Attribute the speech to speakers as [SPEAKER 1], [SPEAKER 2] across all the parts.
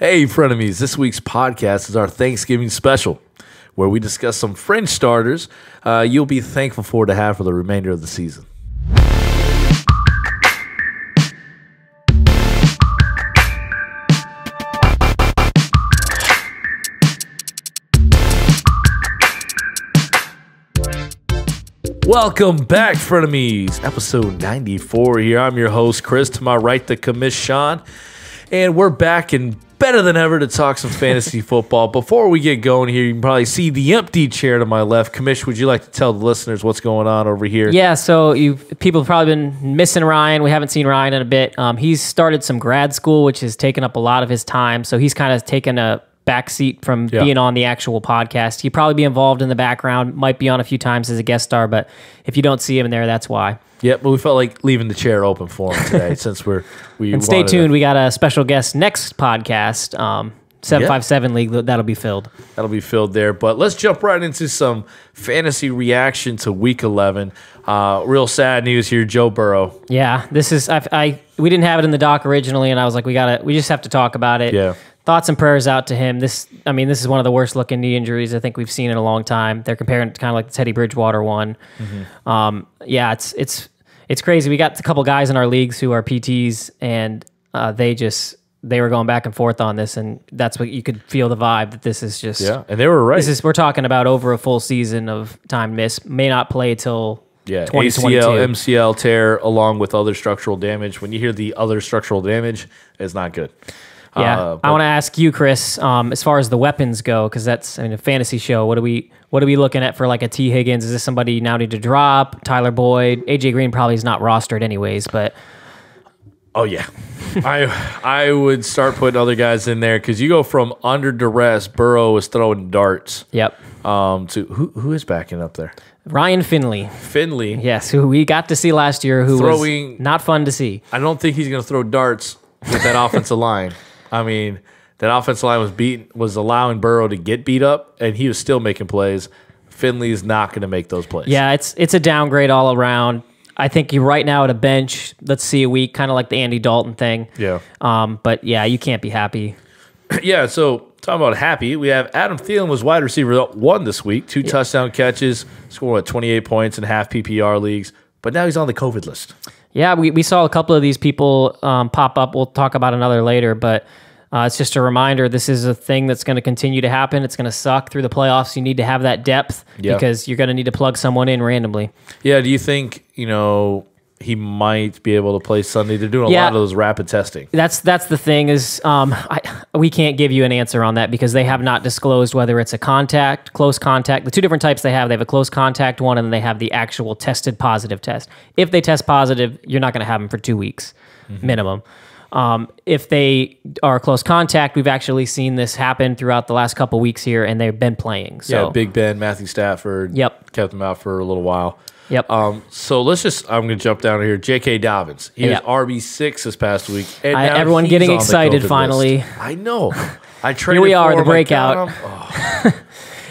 [SPEAKER 1] Hey, frenemies, this week's podcast is our Thanksgiving special, where we discuss some Fringe starters you'll be thankful to have for the remainder of the season. Welcome back, frenemies. Episode 94 here. I'm your host, Chris. To my right, the commish, Sean. And we're back and better than ever to talk some fantasy football. Before we get going here, you can probably see the empty chair to my left. Commish, would you like to tell the listeners what's going on over here?
[SPEAKER 2] Yeah, so people have probably been missing Ryan. We haven't seen Ryan in a bit. He's started some grad school, which has taken up a lot of his time. So he's kind of taken a backseat from being on the actual podcast. He'd probably be involved in the background, might be on a few times as a guest star, but if you don't see him in there, that's why.
[SPEAKER 1] Yep, but we felt like leaving the chair open for him today since we
[SPEAKER 2] and stay tuned. We got a special guest next podcast, 757 League. That'll be filled. That'll be
[SPEAKER 1] filled there. But let's jump right into some fantasy reaction to Week 11. Real sad news here, Joe Burrow.
[SPEAKER 2] Yeah, this is we didn't have it in the doc originally, and I was like, we just have to talk about it.
[SPEAKER 1] Yeah.
[SPEAKER 2] Thoughts and prayers out to him. This is one of the worst looking knee injuries I think we've seen in a long time. They're comparing it to kind of like the Teddy Bridgewater one. Mm-hmm. It's crazy. We got a couple guys in our leagues who are PTs, and they were going back and forth on this, and that's what you could feel the vibe that this is just.
[SPEAKER 1] Yeah, and they were right.
[SPEAKER 2] We're talking about over a full season of time missed. May not play till 2022.
[SPEAKER 1] ACL, MCL tear, along with other structural damage. When you hear the other structural damage, it's not good.
[SPEAKER 2] Yeah, I want to ask you, Chris, as far as the weapons go, because that's a fantasy show. What are we looking at for like a T. Higgins? Is this somebody you now need to drop? Tyler Boyd, AJ Green probably is not rostered anyways, but
[SPEAKER 1] oh yeah, I would start putting other guys in there because you go from under duress. Burrow is throwing darts.
[SPEAKER 2] Yep.
[SPEAKER 1] To who is backing up there?
[SPEAKER 2] Ryan Finley. Yes, who we got to see last year. Who was not fun to see.
[SPEAKER 1] I don't think he's going to throw darts with that offensive line. I mean, that offensive line was allowing Burrow to get beat up, and he was still making plays. Finley is not going to make those plays.
[SPEAKER 2] Yeah, it's a downgrade all around. I think you're right now at a bench. Let's see a week, kind of like the Andy Dalton thing.
[SPEAKER 1] Yeah.
[SPEAKER 2] But yeah, you can't be happy.
[SPEAKER 1] Yeah. So talking about happy, we have Adam Thielen was wide receiver 1 this week, 2 touchdown catches, scored 28 points in half PPR leagues, but now he's on the COVID list. Yeah,
[SPEAKER 2] we saw a couple of these people pop up. We'll talk about another later, but it's just a reminder, this is a thing that's going to continue to happen. It's going to suck through the playoffs. You need to have that depth because you're going to need to plug someone in randomly.
[SPEAKER 1] Yeah, do you think, he might be able to play Sunday? They're doing a lot of those rapid testing.
[SPEAKER 2] That's the thing is we can't give you an answer on that because they have not disclosed whether it's a close contact. The two different types they have a close contact one, and then they have the actual tested positive test. If they test positive, you're not going to have them for 2 weeks minimum. If they are close contact, we've actually seen this happen throughout the last couple weeks here, and they've been playing. So
[SPEAKER 1] Big Ben, Matthew Stafford, kept them out for a little while.
[SPEAKER 2] Yep.
[SPEAKER 1] So I'm going to jump down here. J.K. Dobbins. He was RB6 this past week. And
[SPEAKER 2] everyone getting excited finally.
[SPEAKER 1] List. I know. I traded
[SPEAKER 2] Here we are,
[SPEAKER 1] for
[SPEAKER 2] the
[SPEAKER 1] him.
[SPEAKER 2] breakout.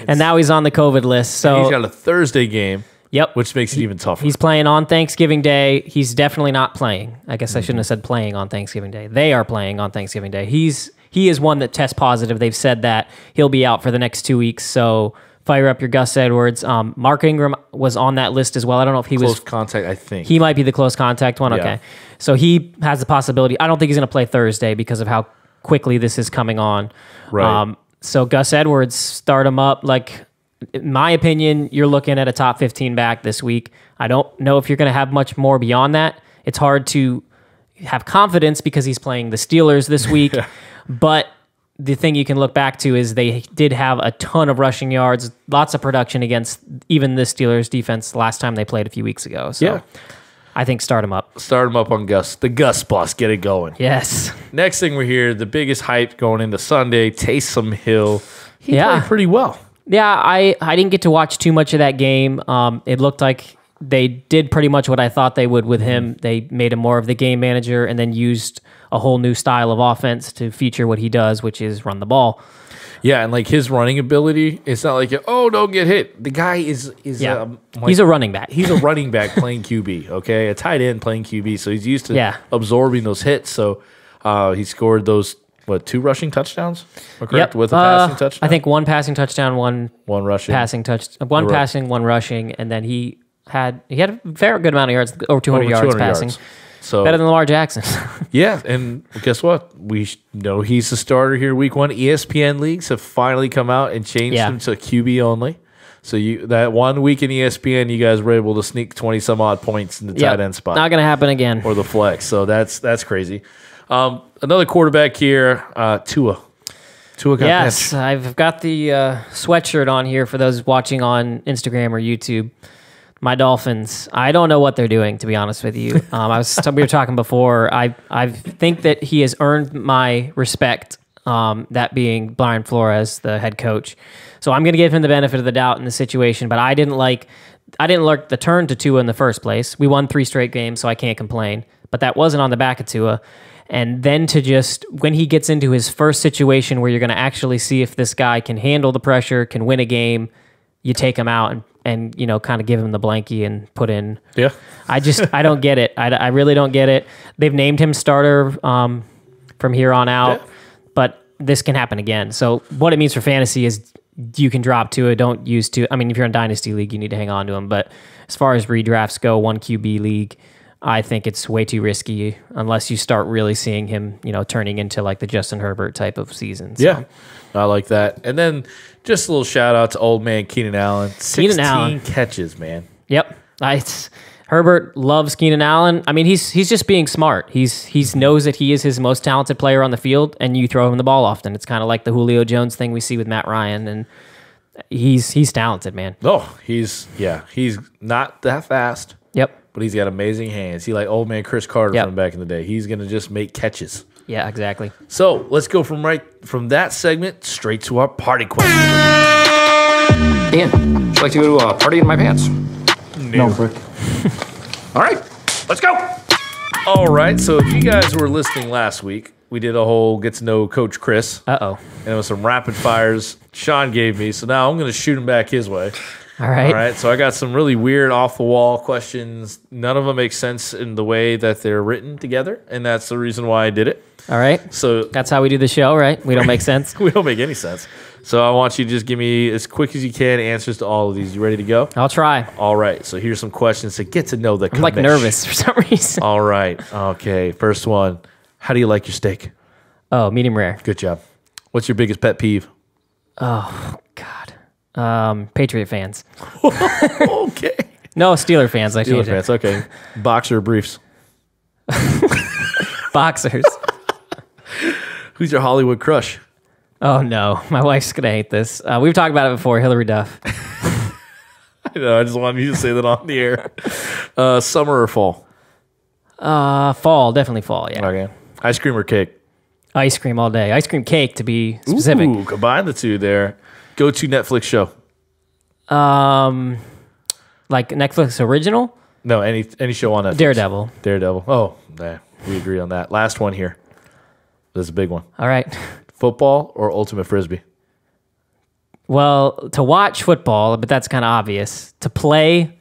[SPEAKER 2] And now he's on the COVID list. So
[SPEAKER 1] he's got a Thursday game.
[SPEAKER 2] Yep.
[SPEAKER 1] Which makes it even tougher.
[SPEAKER 2] He's playing on Thanksgiving Day. He's definitely not playing. I guess I shouldn't have said playing on Thanksgiving Day. They are playing on Thanksgiving Day. He is one that tests positive. They've said that he'll be out for the next 2 weeks. So fire up your Gus Edwards. Mark Ingram was on that list as well. I don't know if he was...
[SPEAKER 1] Close contact, I think.
[SPEAKER 2] He might be the close contact one.
[SPEAKER 1] Yeah.
[SPEAKER 2] Okay. So he has the possibility. I don't think he's going to play Thursday because of how quickly this is coming on.
[SPEAKER 1] Right.
[SPEAKER 2] So Gus Edwards, start him up. Like, in my opinion, you're looking at a top 15 back this week. I don't know if you're going to have much more beyond that. It's hard to have confidence because he's playing the Steelers this week. But the thing you can look back to is they did have a ton of rushing yards, lots of production against even the Steelers defense last time they played a few weeks ago. So I think start him up.
[SPEAKER 1] Start him up on Gus. The Gus bus. Get it going.
[SPEAKER 2] Yes.
[SPEAKER 1] Next thing we're here, the biggest hype going into Sunday, Taysom Hill. He played pretty well.
[SPEAKER 2] Yeah, I didn't get to watch too much of that game. It looked like they did pretty much what I thought they would with him. They made him more of the game manager and then used a whole new style of offense to feature what he does, which is run the ball.
[SPEAKER 1] Yeah, and like his running ability, it's not like, don't get hit. The guy is
[SPEAKER 2] he's a running back.
[SPEAKER 1] He's a running back playing QB, okay? A tight end playing QB, so he's used to absorbing those hits. So he scored those what, 2 rushing touchdowns? Am I correct? With a passing touchdown?
[SPEAKER 2] I think 1 passing touchdown, 1
[SPEAKER 1] rushing.
[SPEAKER 2] One passing, 1 rushing, and then he had a very good amount of yards, over 200 yards passing. So better than Lamar Jackson.
[SPEAKER 1] Yeah, and guess what? We know he's the starter here week 1. ESPN leagues have finally come out and changed him to QB only. So that 1 week in ESPN, you guys were able to sneak 20-some-odd points in the tight end spot.
[SPEAKER 2] Not going to happen again.
[SPEAKER 1] Or the flex. So that's crazy. Another quarterback here, Tua. Tua got benched.
[SPEAKER 2] I've got the sweatshirt on here for those watching on Instagram or YouTube. My Dolphins, I don't know what they're doing, to be honest with you. We were talking before. I think that he has earned my respect, that being Brian Flores, the head coach. So I'm going to give him the benefit of the doubt in the situation, but I didn't like the turn to Tua in the first place. We won 3 straight games, so I can't complain. But that wasn't on the back of Tua. And then when he gets into his first situation where you're going to actually see if this guy can handle the pressure, can win a game, you take him out and kind of give him the blankie and put in.
[SPEAKER 1] Yeah.
[SPEAKER 2] I don't get it. I really don't get it. They've named him starter from here on out, but this can happen again. So what it means for fantasy is you can drop Tua, don't use Tua. I mean, if you're in Dynasty League, you need to hang on to him. But as far as redrafts go, 1 QB league, I think it's way too risky unless you start really seeing him, turning into like the Justin Herbert type of season. So.
[SPEAKER 1] Yeah, I like that. And then just a little shout out to old man Keenan Allen. 16 catches, man.
[SPEAKER 2] Yep. Herbert loves Keenan Allen. I mean, he's just being smart. He knows that he is his most talented player on the field, and you throw him the ball often. It's kind of like the Julio Jones thing we see with Matt Ryan, and he's talented, man.
[SPEAKER 1] Oh, he's not that fast.
[SPEAKER 2] Yep.
[SPEAKER 1] But he's got amazing hands. He like old man Chris Carter from back in the day. He's gonna just make catches.
[SPEAKER 2] Yeah, exactly.
[SPEAKER 1] So let's go from that segment straight to our party question.
[SPEAKER 3] Ian, would you like to go to a party in my pants?
[SPEAKER 4] No, Brick.
[SPEAKER 3] All right, let's go.
[SPEAKER 1] All right. So if you guys were listening last week, we did a whole get to know Coach Chris.
[SPEAKER 2] Uh-oh.
[SPEAKER 1] And it was some rapid fires Sean gave me. So now I'm gonna shoot him back his way.
[SPEAKER 2] All right.
[SPEAKER 1] So I got some really weird off-the-wall questions. None of them make sense in the way that they're written together, and that's the reason why I did it.
[SPEAKER 2] All right.
[SPEAKER 1] So
[SPEAKER 2] that's how we do the show, right? We don't make sense.
[SPEAKER 1] We don't make any sense. So I want you to just give me, as quick as you can, answers to all of these. You ready to go?
[SPEAKER 2] I'll try.
[SPEAKER 1] All right. So here's some questions to get to know the commish.
[SPEAKER 2] I'm like nervous for some reason.
[SPEAKER 1] All right. Okay. First one. How do you like your steak?
[SPEAKER 2] Oh, medium rare.
[SPEAKER 1] Good job. What's your biggest pet peeve?
[SPEAKER 2] Oh, God. Patriot fans.
[SPEAKER 1] Okay.
[SPEAKER 2] No, Steeler fans.
[SPEAKER 1] Steeler fans. Okay. Boxer or briefs?
[SPEAKER 2] Boxers.
[SPEAKER 1] Who's your Hollywood crush?
[SPEAKER 2] Oh, no. My wife's going to hate this. We've talked about it before. Hillary Duff.
[SPEAKER 1] I know. I just wanted you to say that on the air. Summer or fall?
[SPEAKER 2] Fall. Definitely fall, yeah.
[SPEAKER 1] Okay. Ice cream or cake?
[SPEAKER 2] Ice cream all day. Ice cream cake, to be specific.
[SPEAKER 1] Ooh, combine the two there. Go-to Netflix show?
[SPEAKER 2] Like Netflix original?
[SPEAKER 1] No, any show on Netflix.
[SPEAKER 2] Daredevil.
[SPEAKER 1] Oh, we agree on that. Last one here. This is a big one.
[SPEAKER 2] All right.
[SPEAKER 1] Football or ultimate frisbee?
[SPEAKER 2] Well, to watch football, but that's kind of obvious. To play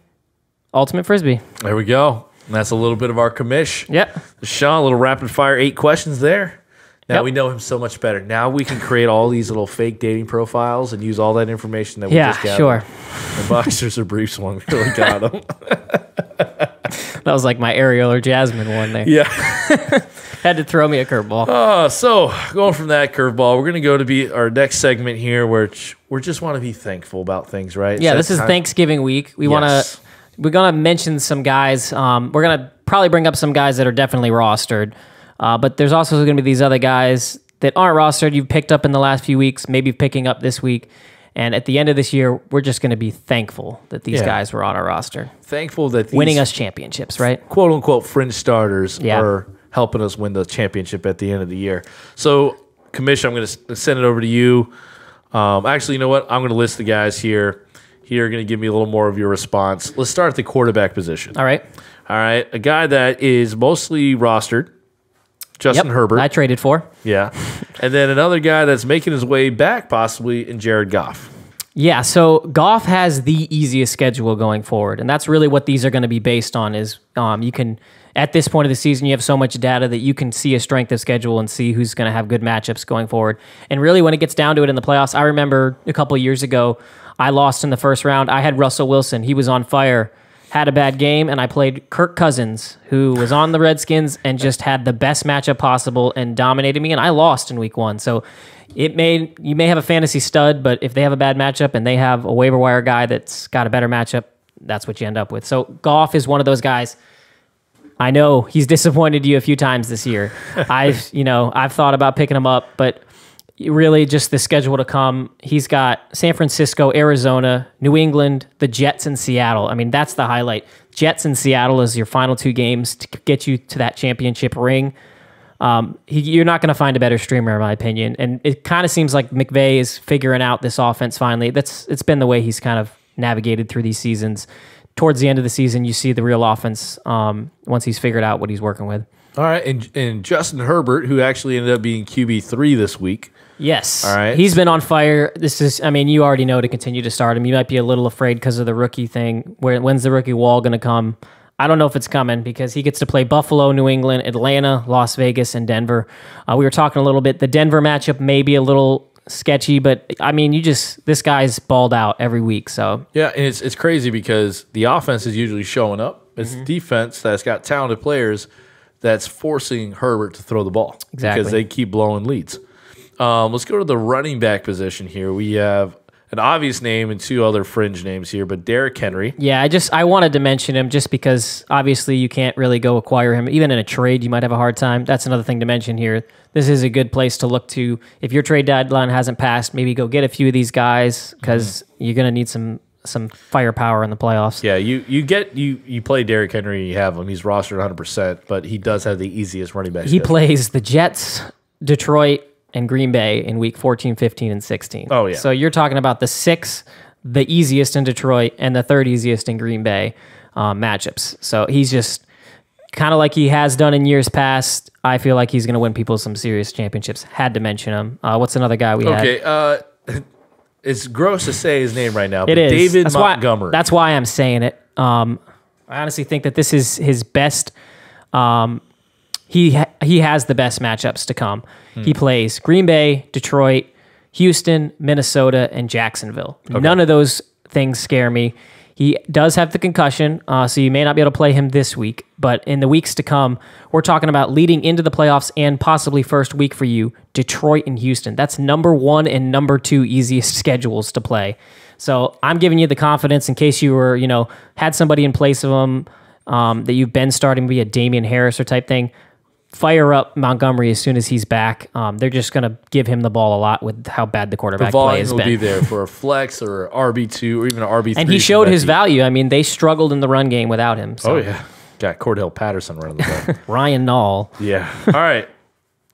[SPEAKER 2] ultimate frisbee.
[SPEAKER 1] There we go. And that's a little bit of our commish.
[SPEAKER 2] Yep.
[SPEAKER 1] Sean, a little rapid fire 8 questions there. Now we know him so much better. Now we can create all these little fake dating profiles and use all that information that we just gathered.
[SPEAKER 2] Sure.
[SPEAKER 1] The boxers or briefs one really got them.
[SPEAKER 2] That was like my Ariel or Jasmine one there.
[SPEAKER 1] Yeah.
[SPEAKER 2] Had to throw me a curveball.
[SPEAKER 1] So going from that curveball, we're going to go to be our next segment here, where we just want to be thankful about things, right?
[SPEAKER 2] Yeah, this is Thanksgiving week. We're gonna mention some guys. We're gonna probably bring up some guys that are definitely rostered. But there's also going to be these other guys that aren't rostered you've picked up in the last few weeks, maybe picking up this week. And at the end of this year, we're just going to be thankful that these guys were on our roster.
[SPEAKER 1] Thankful that these
[SPEAKER 2] winning us championships, right?
[SPEAKER 1] Quote-unquote fringe starters are helping us win the championship at the end of the year. So, Commish, I'm going to send it over to you. Actually, you know what? I'm going to list the guys here. You're going to give me a little more of your response. Let's start at the quarterback position.
[SPEAKER 2] All right.
[SPEAKER 1] A guy that is mostly rostered. Justin Herbert.
[SPEAKER 2] I traded for.
[SPEAKER 1] Yeah. And then another guy that's making his way back possibly in Jared Goff.
[SPEAKER 2] Yeah, so Goff has the easiest schedule going forward, and that's really what these are going to be based on. Is you can at this point of the season you have so much data that you can see a strength of schedule and see who's going to have good matchups going forward. And really, when it gets down to it in the playoffs, I remember a couple of years ago I lost in the first round. I had Russell Wilson; he was on fire, had a bad game, and I played Kirk Cousins, who was on the Redskins and just had the best matchup possible and dominated me, and I lost in week 1. So you may have a fantasy stud, but if they have a bad matchup and they have a waiver wire guy that's got a better matchup, that's what you end up with. So Goff is one of those guys. I know he's disappointed you a few times this year. I've thought about picking him up, but really just the schedule to come. He's got San Francisco, Arizona, New England, the Jets, and Seattle. I mean, that's the highlight. Jets and Seattle is your final 2 games to get you to that championship ring. You're not going to find a better streamer, in my opinion. And it kind of seems like McVay is figuring out this offense finally. It's been the way he's kind of navigated through these seasons. Towards the end of the season, you see the real offense once he's figured out what he's working with.
[SPEAKER 1] All right, and Justin Herbert, who actually ended up being QB3 this week.
[SPEAKER 2] Yes.
[SPEAKER 1] All right.
[SPEAKER 2] He's been on fire. You already know to continue to start him. You might be a little afraid because of the rookie thing. When's the rookie wall going to come? I don't know if it's coming because he gets to play Buffalo, New England, Atlanta, Las Vegas, and Denver. We were talking a little bit. The Denver matchup may be a little sketchy, but I mean, this guy's balled out every week. So
[SPEAKER 1] yeah, and it's crazy because the offense is usually showing up. It's the defense that's got talented players that's forcing Herbert to throw the ball because they keep blowing leads. Let's go to the running back position here. We have an obvious name and 2 other fringe names here, but Derrick Henry.
[SPEAKER 2] Yeah, I wanted to mention him just because obviously you can't really go acquire him. Even in a trade, you might have a hard time. That's another thing to mention here. This is a good place to look to. If your trade deadline hasn't passed, maybe go get a few of these guys because you're going to need some firepower in the playoffs.
[SPEAKER 1] Yeah, you play Derrick Henry, you have him. He's rostered 100%, but he does have the easiest running back.
[SPEAKER 2] He plays the Jets, Detroit, and Green Bay in week 14, 15, and 16.
[SPEAKER 1] Oh, yeah.
[SPEAKER 2] So you're talking about the 6, the easiest in Detroit, and the 3rd easiest in Green Bay matchups. So he's just kind of like he has done in years past. I feel like he's going to win people some serious championships. Had to mention him. What's another guy we had?
[SPEAKER 1] Okay, it's gross to say his name right now.
[SPEAKER 2] It is.
[SPEAKER 1] David Montgomery.
[SPEAKER 2] That's why I'm saying it. I honestly think that this is his best. He has the best matchups to come. He plays Green Bay, Detroit, Houston, Minnesota, and Jacksonville. Okay. None of those things scare me. He does have the concussion, so you may not be able to play him this week. But in the weeks to come, we're talking about leading into the playoffs and possibly first week for you, Detroit and Houston. That's number 1 and number 2 easiest schedules to play. So I'm giving you the confidence in case you were, had somebody in place of him that you've been starting to be a Damian Harris or type thing. Fire up Montgomery as soon as he's back. They're just going to give him the ball a lot with how bad the quarterback play has been.
[SPEAKER 1] The volume will be there for a flex or an RB2 or even an RB3.
[SPEAKER 2] And he showed his value. I mean, they struggled in the run game without him. So.
[SPEAKER 1] Oh, yeah. Got Cordell Patterson running the ball.
[SPEAKER 2] Ryan Nall.
[SPEAKER 1] Yeah. All right.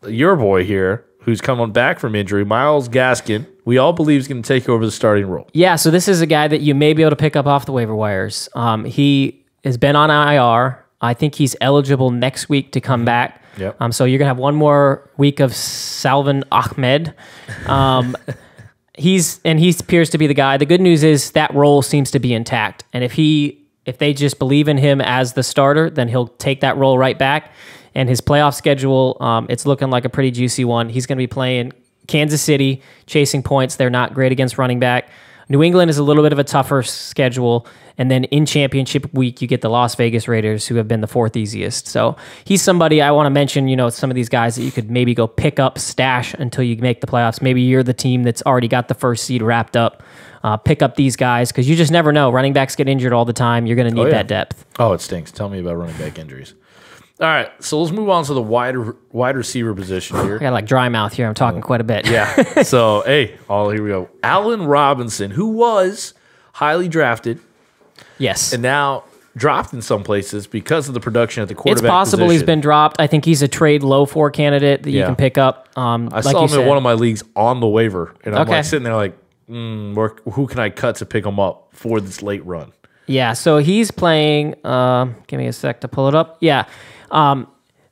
[SPEAKER 1] Your boy here, who's coming back from injury, Myles Gaskin, we all believe is going to take over the starting role.
[SPEAKER 2] Yeah, so this is a guy that you may be able to pick up off the waiver wires. He has been on IR. I think he's eligible next week to come back.
[SPEAKER 1] Yep.
[SPEAKER 2] So you're going to have one more week of Salvin Ahmed. He appears to be the guy. The good news is that role seems to be intact. And if they just believe in him as the starter, then he'll take that role right back. And his playoff schedule, it's looking like a pretty juicy one. He's going to be playing Kansas City, chasing points. They're not great against running back. New England is a little bit of a tougher schedule. And then in championship week, you get the Las Vegas Raiders, who have been the 4th easiest. So he's somebody I want to mention, some of these guys that you could maybe go pick up, stash until you make the playoffs. Maybe you're the team that's already got the 1st seed wrapped up. Pick up these guys because you just never know. Running backs get injured all the time. You're going to need that depth.
[SPEAKER 1] Oh, it stinks. Tell me about running back injuries. All right, so let's move on to the wide receiver position here.
[SPEAKER 2] I got like dry mouth here. I'm talking quite a bit.
[SPEAKER 1] Yeah. So, here we go. Allen Robinson, who was highly drafted.
[SPEAKER 2] Yes.
[SPEAKER 1] And now dropped in some places because of the production at the quarterback
[SPEAKER 2] It's possible
[SPEAKER 1] position.
[SPEAKER 2] He's been dropped. I think he's a trade low for candidate that you can pick up.
[SPEAKER 1] I saw him in one of my leagues on the waiver, and I'm like sitting there like, who can I cut to pick him up for this late run?
[SPEAKER 2] Yeah, so he's playing, give me a sec to pull it up. Yeah,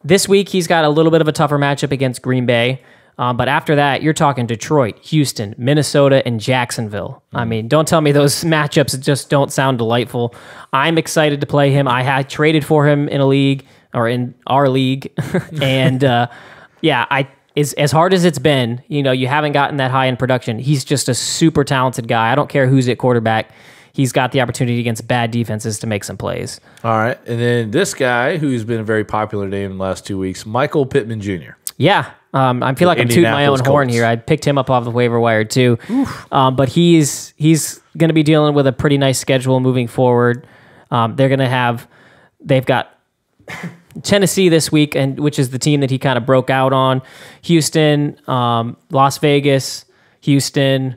[SPEAKER 2] this week he's got a little bit of a tougher matchup against Green Bay. But after that, you're talking Detroit, Houston, Minnesota, and Jacksonville. I mean, don't tell me those matchups just don't sound delightful. I'm excited to play him. I had traded for him in a league, or in our league. And as hard as it's been, you haven't gotten that high in production. He's just a super talented guy. I don't care who's at quarterback. He's got the opportunity against bad defenses to make some plays.
[SPEAKER 1] All right. And then this guy, who's been a very popular name in the last 2 weeks, Michael Pittman Jr.
[SPEAKER 2] Yeah. I feel like I'm tooting my own horn here. I picked him up off the waiver wire too. But he's going to be dealing with a pretty nice schedule moving forward. They've got Tennessee this week, which is the team that he kind of broke out on. Houston, Las Vegas, Houston,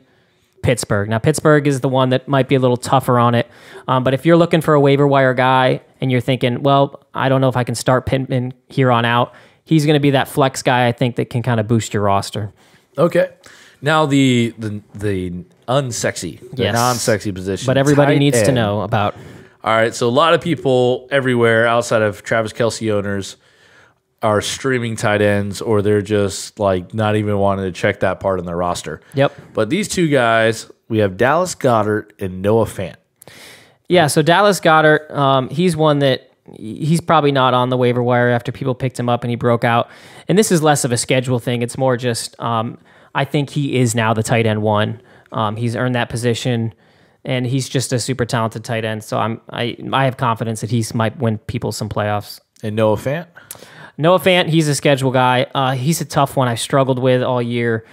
[SPEAKER 2] Pittsburgh. Now, Pittsburgh is the one that might be a little tougher on it. But if you're looking for a waiver wire guy and you're thinking, well, I don't know if I can start Pittman here on out, he's going to be that flex guy, I think, that can kind of boost your roster.
[SPEAKER 1] Okay. Now, the unsexy, non-sexy position.
[SPEAKER 2] But everybody needs to know about.
[SPEAKER 1] All right, so a lot of people everywhere outside of Travis Kelce owners are streaming tight ends, or they're just like not even wanting to check that part in their roster.
[SPEAKER 2] Yep.
[SPEAKER 1] But these two guys, we have Dallas Goddard and Noah Fant.
[SPEAKER 2] Yeah, so Dallas Goddard, he's one that he's probably not on the waiver wire after people picked him up and he broke out. And this is less of a schedule thing. It's more just I think he is now the tight end one. He's earned that position. And he's just a super talented tight end, so I have confidence that he might win people some playoffs.
[SPEAKER 1] And Noah Fant?
[SPEAKER 2] Noah Fant, he's a schedule guy. He's a tough one. I struggled with all year.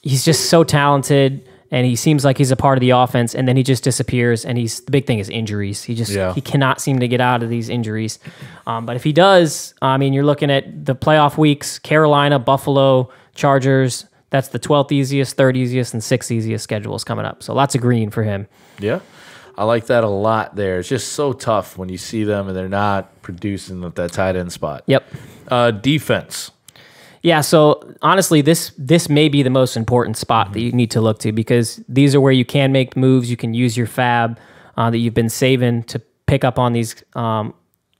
[SPEAKER 2] He's just so talented, and he seems like he's a part of the offense, and then he just disappears. And the big thing is injuries. He cannot seem to get out of these injuries. But if he does, I mean, you're looking at the playoff weeks: Carolina, Buffalo, Chargers. That's the 12th easiest, 3rd easiest, and 6th easiest schedules coming up. So lots of green for him.
[SPEAKER 1] Yeah, I like that a lot there. It's just so tough when you see them and they're not producing at that tight end spot.
[SPEAKER 2] Yep.
[SPEAKER 1] Defense.
[SPEAKER 2] Yeah, so honestly, this may be the most important spot that you need to look to, because these are where you can make moves. You can use your fab that you've been saving to pick up on these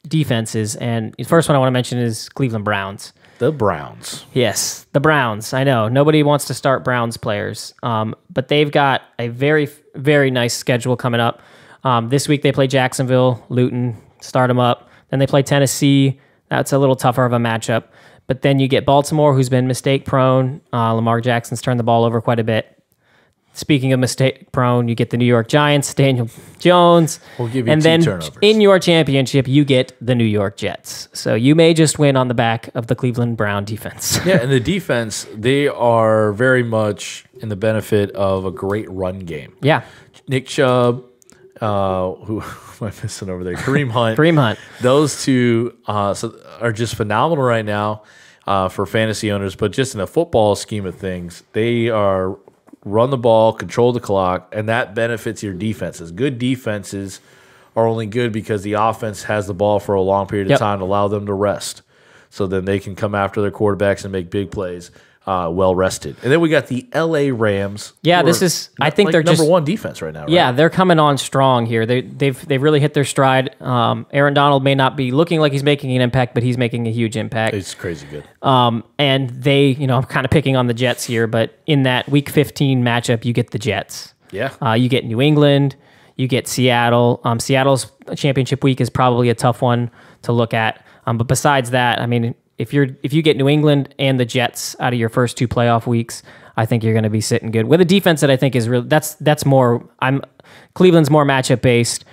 [SPEAKER 2] defenses. And the first one I want to mention is Cleveland Browns.
[SPEAKER 1] The Browns.
[SPEAKER 2] Yes, the Browns. I know. Nobody wants to start Browns players. But they've got a very, very nice schedule coming up. This week they play Jacksonville, Luton, start them up. Then they play Tennessee. That's a little tougher of a matchup. But then you get Baltimore, who's been mistake-prone. Lamar Jackson's turned the ball over quite a bit. Speaking of mistake-prone, you get the New York Giants, Daniel Jones.
[SPEAKER 1] We'll give you
[SPEAKER 2] and
[SPEAKER 1] two
[SPEAKER 2] then
[SPEAKER 1] turnovers. In
[SPEAKER 2] your championship, you get the New York Jets. So you may just win on the back of the Cleveland Brown defense.
[SPEAKER 1] Yeah, and the defense, they are very much in the benefit of a great run game.
[SPEAKER 2] Yeah.
[SPEAKER 1] Nick Chubb, who am I missing over there? Kareem Hunt.
[SPEAKER 2] Kareem Hunt.
[SPEAKER 1] Those two are just phenomenal right now for fantasy owners, but just in a football scheme of things, they are run the ball, control the clock, and that benefits your defenses. Good defenses are only good because the offense has the ball for a long period of time to allow them to rest. So then they can come after their quarterbacks and make big plays well rested. And then we got the LA Rams.
[SPEAKER 2] Yeah, this is, I think, they're
[SPEAKER 1] number
[SPEAKER 2] just
[SPEAKER 1] one defense right now, right?
[SPEAKER 2] Yeah, they're coming on strong here. They've really hit their stride. Aaron Donald may not be looking like he's making an impact, but he's making a huge impact.
[SPEAKER 1] It's crazy good.
[SPEAKER 2] And they, I'm kind of picking on the Jets here, but in that Week 15 matchup, you get the Jets.
[SPEAKER 1] Yeah.
[SPEAKER 2] You get New England. You get Seattle. Seattle's championship week is probably a tough one to look at. But besides that, I mean, if you get New England and the Jets out of your first 2 playoff weeks, I think you're going to be sitting good with a defense that I think is really that's more. Cleveland's more matchup based.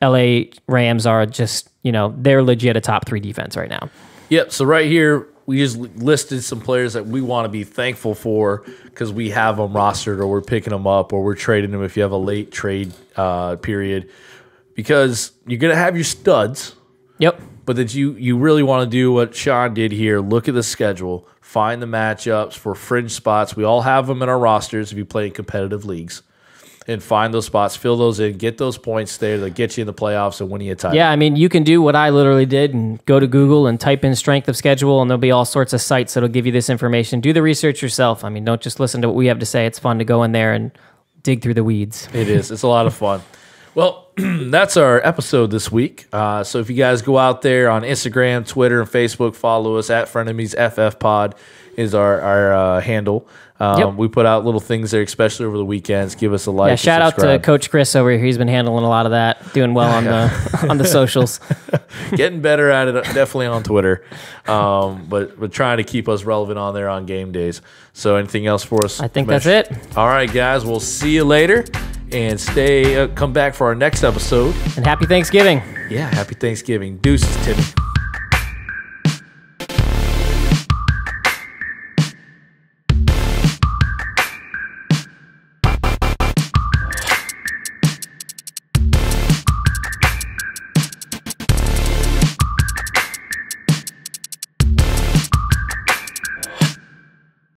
[SPEAKER 2] LA Rams are just they're legit a top 3 defense right now.
[SPEAKER 1] Yep. So right here we just listed some players that we want to be thankful for because we have them rostered, or we're picking them up, or we're trading them if you have a late trade period, because you're going to have your studs.
[SPEAKER 2] Yep.
[SPEAKER 1] But that you really want to do what Sean did here. Look at the schedule. Find the matchups for fringe spots. We all have them in our rosters if you play in competitive leagues. And find those spots, fill those in, get those points there that get you in the playoffs and winning a title.
[SPEAKER 2] Yeah, I mean, you can do what I literally did and go to Google and type in strength of schedule, and there'll be all sorts of sites that'll give you this information. Do the research yourself. I mean, don't just listen to what we have to say. It's fun to go in there and dig through the weeds.
[SPEAKER 1] It is. It's a lot of fun. Well, that's our episode this week. So if you guys go out there on Instagram, Twitter, and Facebook, follow us at Frenemies FF Pod. is our handle.
[SPEAKER 2] Yep.
[SPEAKER 1] We put out little things there, especially over the weekends. Give us a like.
[SPEAKER 2] Yeah, shout out to Coach Chris over here. He's been handling a lot of that, doing well on the socials.
[SPEAKER 1] Getting better at it, definitely on Twitter. But trying to keep us relevant on there on game days. So anything else for us?
[SPEAKER 2] I think that's it.
[SPEAKER 1] All right, guys. We'll see you later. And come back for our next episode.
[SPEAKER 2] And happy Thanksgiving.
[SPEAKER 1] Yeah, happy Thanksgiving. Deuces, Timmy.